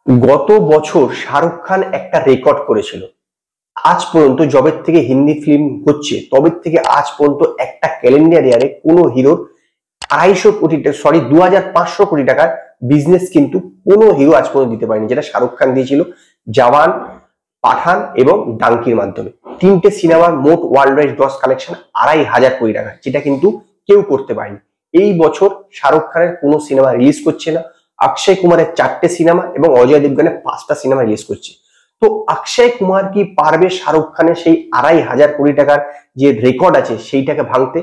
গত বছর শাহরুখ খান একটা রেকর্ড করেছিল। আজ পর্যন্ত যবের থেকে হিন্দি ফিল্ম হচ্ছে তবে থেকে আজ পর্যন্ত একটা ক্যালেন্ডার ইয়ারে কোনো হিরোর 250 কোটি, সরি 2500 কোটি টাকার বিজনেস কিন্তু কোনো হিরো আজ পর্যন্ত দিতে পারেনি, যেটা শাহরুখ খান দিয়েছিল জওয়ান, পাঠান এবং ডাঙ্কির মাধ্যমে। তিনটে সিনেমার মোট ওয়ার্ল্ড ওয়াইড গ্রস কালেকশন 2500 কোটি টাকা, যেটা কিন্তু কেউ করতে পারেনি। এই বছর শাহরুখ খানের কোনো সিনেমা রিলিজ করছে না। অক্ষয় কুমারের 4টে সিনেমা এবং অজয় দেবগনের 5টা সিনেমা রিলিজ করছে। তো অক্ষয় কুমার কি পারবে শাহরুখ খানের সেই 2500 কোটি টাকার যে রেকর্ড আছে সেইটাকে ভাঙতে?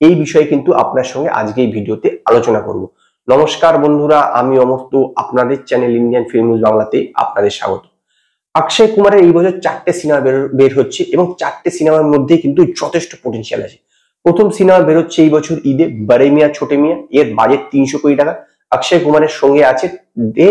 এই বিষয়ে কিন্তু আপনার সঙ্গে আজকে এই ভিডিওতে আলোচনা করব। নমস্কার বন্ধুরা, আমি অমর্ত, আপনাদের চ্যানেল ইন্ডিয়ান ফিল্ম নিউজ বাংলাতে আপনাদের স্বাগত। অক্ষয় কুমারের এই বছর 4টে সিনেমা বের হচ্ছে এবং 4টে সিনেমার মধ্যে কিন্তু যথেষ্ট পটেনশিয়াল আছে। প্রথম সিনেমা বের হচ্ছে এই বছর ঈদে, বড়ে মিয়া ছোটে মিয়া। এর বাজেট 300 কোটি টাকা। অক্ষয় কুমারের সঙ্গে আছে দে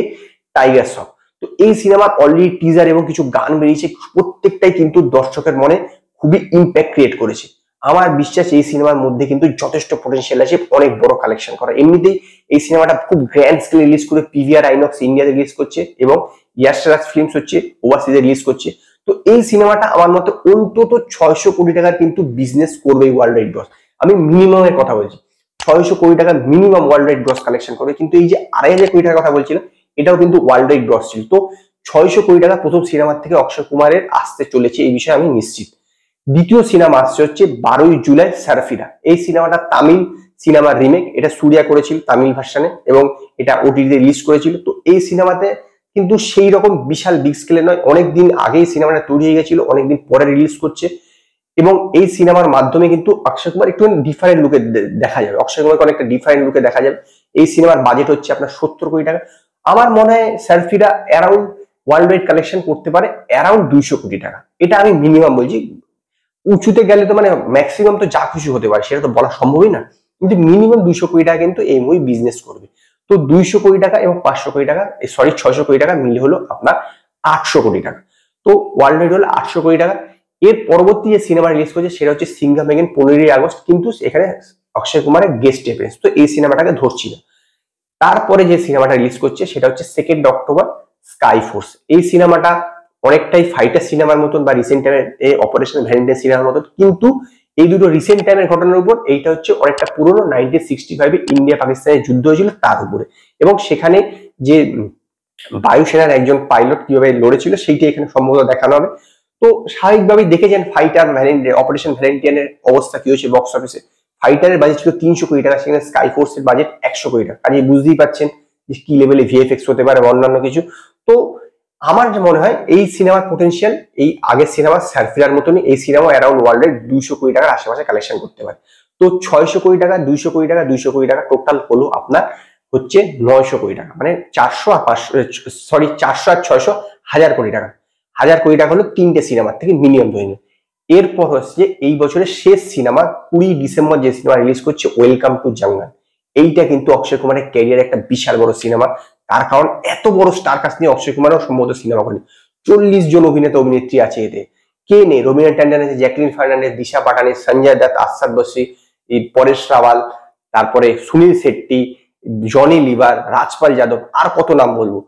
টাইগার শ্রফ। তো এই সিনেমার অলরেডি টিজার এবং কিছু গান বেরিয়েছে, প্রত্যেকটাই কিন্তু দর্শকের মনে খুবই ইম্প্যাক্ট ক্রিয়েট করেছে। আমার বিশ্বাস এই সিনেমার মধ্যে কিন্তু যথেষ্ট পটেনশিয়াল আছে অনেক বড় কালেকশন করা। এমনিতেই এই সিনেমাটা খুব গ্র্যান্ড স্কেলে রিলিজ করে পিভিআর আইনক্স ইন্ডিয়াতে রিলিজ করছে এবং ইয়াশরাজ ফিল্মস হচ্ছে ওভারসিজে রিলিজ করছে। তো এই সিনেমাটা আমার মতে অন্তত 600 কোটি টাকার কিন্তু বিজনেস করবে ওয়ার্ল্ড ওয়াইড গ্রস। আমি মিনিমামের কথা বলছি, 600 কোটি টাকা minimum world wide gross collection করবে। কিন্তু এই যে 2500 কোটি টাকার কথা বলছিলাম, এটাও কিন্তু ওয়ার্ল্ড ওয়াইড গ্রস ছিল। তো 600 কোটি টাকা প্রথম সিনেমার থেকে অক্ষয় কুমারের আসতে চলেছে, এই বিষয়ে আমি নিশ্চিত। দ্বিতীয় সিনেমা আসছে হচ্ছে 12ই জুলাই সারফিরা। এই সিনেমাটা তামিল সিনেমার রিমেক। এটা সূর্যা করেছিল তামিল ভার্সনে এবং এটা ওটিটিতে রিলিজ করেছিল। তো এই সিনেমাতে কিন্তু সেই রকম বিশাল বিগ স্কেলে নয়, অনেকদিন আগেই সিনেমাটা তৈরি হয়ে গেছিল, অনেকদিন পরে রিলিজ করছে। এবং এই সিনেমার মাধ্যমে কিন্তু অক্ষয় কুমার একটু ডিফারেন্ট লুকে দেখা যাবে, অক্ষয় কুমারকে অনেকটা ডিফারেন্ট লুকে দেখা যাবে। এই সিনেমার বাজেট হচ্ছে আপনার 70 কোটি টাকা। আমার মনে হয় সারফিরা অ্যারাউন্ড ওয়ার্ল্ড ওয়াইড কালেকশন করতে পারে অ্যারাউন্ড 200 কোটি টাকা। এটা আমি মিনিমাম বলছি। উঁচুতে গেলে তো মানে ম্যাক্সিমাম তো যা খুশি হতে পারে, সেটা তো বলা সম্ভবই না, কিন্তু মিনিমাম 200 কোটি টাকা কিন্তু এই মুভি বিজনেস করবে। তো 200 কোটি টাকা এবং 500 কোটি টাকা, সরি 600 কোটি টাকা মিলে হলো আপনার 800 কোটি টাকা। তো ওয়ার্ল্ড ওয়াইড হলো 800 কোটি টাকা। এর পরবর্তী যে সিনেমা রিলিজ করেছে সেটা হচ্ছে সিংঘাম এগেন 15ই আগস্ট, কিন্তু এখানে অক্ষয় কুমারের গেস্ট অ্যাপিয়ারেন্স, তো এই সিনেমাটাকে ধরছি না। তারপরে যে সিনেমাটা রিলিজ করছে সেটা হচ্ছে 2 অক্টোবর স্কাই ফোর্স। এই সিনেমাটা অনেকটাই ফাইটার সিনেমার মতন বা রিসেন্ট টাইমের অপারেশন ভ্যালেন্টাইন সিনেমার মতন, কিন্তু এই দুটো রিসেন্ট টাইমের ঘটনার উপর। এইটা হচ্ছে অনেকটা পুরনো 1965-এ ইন্ডিয়া পাকিস্তানের যুদ্ধ হয়েছিল তার উপরে, এবং সেখানে যে বায়ুসেনার একজন পাইলট কিভাবে লড়েছিল সেইটা এখানে সম্ভবত দেখানো হবে। তো স্বাভাবিকভাবেই দেখেছেন ফাইটার অপারেশন ভ্যালেন্টিয়ানের অবস্থা কি হয়েছে বক্স অফিসে। ফাইটারের বাজেট ছিল 300 কোটি টাকা, সেখানে স্কাই ফোর্সের বাজেট 100 কোটি টাকা। কাজে বুঝতেই পারছেন যে কি লেভেলে ভিএফএক্স হতে পারে বা অন্যান্য কিছু। তো আমার যে মনে হয় এই সিনেমার পোটেনশিয়াল এই আগের সিনেমা সারফিরার মতনই, এই সিনেমা অ্যারাউন্ড ওয়ার্ল্ডের 200 কোটি টাকার আশেপাশে কালেকশন করতে পারে। তো 600 কোটি টাকা, 200 কোটি টাকা, 200 কোটি টাকা টোটাল হলো আপনার হচ্ছে 900 কোটি টাকা, মানে 400 আর 500, সরি 400 আর 600, 1000 কোটি টাকা। 1000 কোটি টাকা হলো তিনটে সিনেমার থেকে মিনিমাম ধরে নিন। এরপর হচ্ছে এই বছরের শেষ সিনেমা 20 ডিসেম্বর যে সিনেমা রিলিজ করছে ওয়েলকাম টু জঙ্গল। এইটা কিন্তু অক্ষয় কুমারের ক্যারিয়ার একটা বিশাল বড় সিনেমা। তার কারণ এত বড় স্টার কাস্ট নিয়ে অক্ষয় কুমারও সম্ভবত সিনেমা করেনি। 40 জন অভিনেতা অভিনেত্রী আছে এতে। কে নেই? রবীন্দ্র ট্যান্ডন আছে, জ্যাকলিন ফার্নান্ডেজ, দিশা পাটানি, সঞ্জয় দত্ত, আসাদ বসরি, পরেশ রাওয়াল, তারপরে সুনীল শেট্টি, জনি লিভার, রাজপাল যাদব, আর কত নাম বলবো,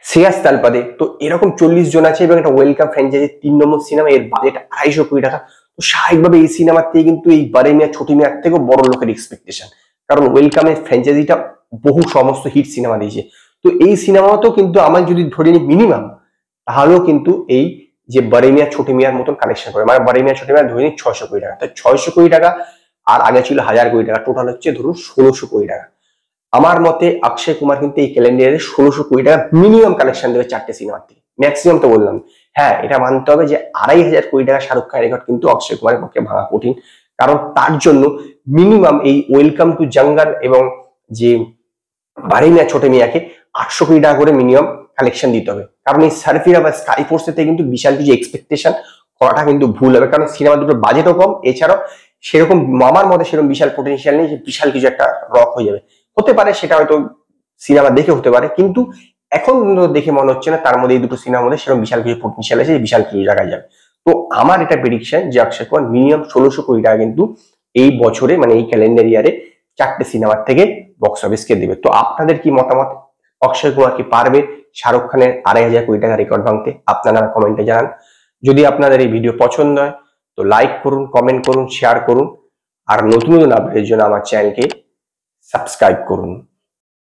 শ্রেয়াস তালপাদে। তো এরকম 40 জন আছে এবং একটা ওয়েলকাম ফ্র্যাঞ্চাইজি 3 নম্বর সিনেমা, এর বাজেট 250 কোটি টাকা। তো স্বাভাবিকভাবে এই সিনেমার থেকে কিন্তু এই বড়ে মিয়া ছোটি মিয়ার থেকেও বড় লোকের এক্সপেকটেশন, কারণ ওয়েলকামের ফ্র্যাঞ্চাইজিটা বহু সমস্ত হিট সিনেমা দিয়েছে। তো এই সিনেমাতেও কিন্তু আমার যদি ধরে নিই মিনিমাম, তাহলেও কিন্তু এই যে বড়ে মিয়া ছোটি মিয়ার মতন কালেকশন করে, মানে বড়ে মিয়া ছোটি মিয়া ধরে নিই 600 কোটি টাকা। তো 600 কোটি টাকা আর আগে ছিল 1000 কোটি টাকা, টোটাল হচ্ছে ধরুন 1600 কোটি টাকা। আমার মতে অক্ষয় কুমার কিন্তু এই ক্যালেন্ডারে 1600 কোটি টাকা মিনিমাম কালেকশন দেবে 4টে সিনেমার থেকে, ম্যাক্সিমাম তো বললাম। হ্যাঁ, এটা মানতে হবে যে 2500 কোটি টাকা শাহরুখ খানের রেকর্ড কিন্তু অক্ষয় কুমারের পক্ষে ভাঙা কঠিন, কারণ তার জন্য মিনিমাম এই ওয়েলকাম টু জঙ্গল এবং যে বাড়ি মিয়া ছোটে মিয়াকে 800 কোটি টাকা করে মিনিমাম কালেকশন দিতে হবে। কারণ এই সারফিরা বা স্কাই ফোর্সের থেকে কিন্তু বিশাল কিছু এক্সপেকটেশন করাটা কিন্তু ভুল হবে, কারণ সিনেমা দুটো বাজেটও কম, এছাড়াও সেরকম আমার মতে সেরকম বিশাল পোটেনশিয়াল নেই যে বিশাল কিছু একটা রক হয়ে যাবে। হতে পারে, সেটা হয়তো সিনেমা দেখে হতে পারে, কিন্তু এখন দেখে মনে হচ্ছে না তার মধ্যে এই দুটো সিনেমার মধ্যে সেরকম বিশাল কিছু পোটেনশিয়াল আছে, বিশাল কিছু জায়গায় যাবে। তো আমার এটা প্রেডিকশন যে অক্ষয় কুমার মিনিমাম 1600 কোটি টাকা কিন্তু এই বছরে, মানে এই ক্যালেন্ডার ইয়ারে 4টে সিনেমার থেকে বক্স অফিসকে দেবে। তো আপনাদের কি মতামত অক্ষয় কুমার কি পারবে শাহরুখ খানের 2,500 কোটি টাকা রেকর্ড ভাঙতে? আপনারা কমেন্টে জানান। যদি আপনাদের এই ভিডিও পছন্দ হয় তো লাইক করুন, কমেন্ট করুন, শেয়ার করুন, আর নতুন নতুন আপডেটের জন্য আমার চ্যানেলকে সাবস্ক্রাইব করুন।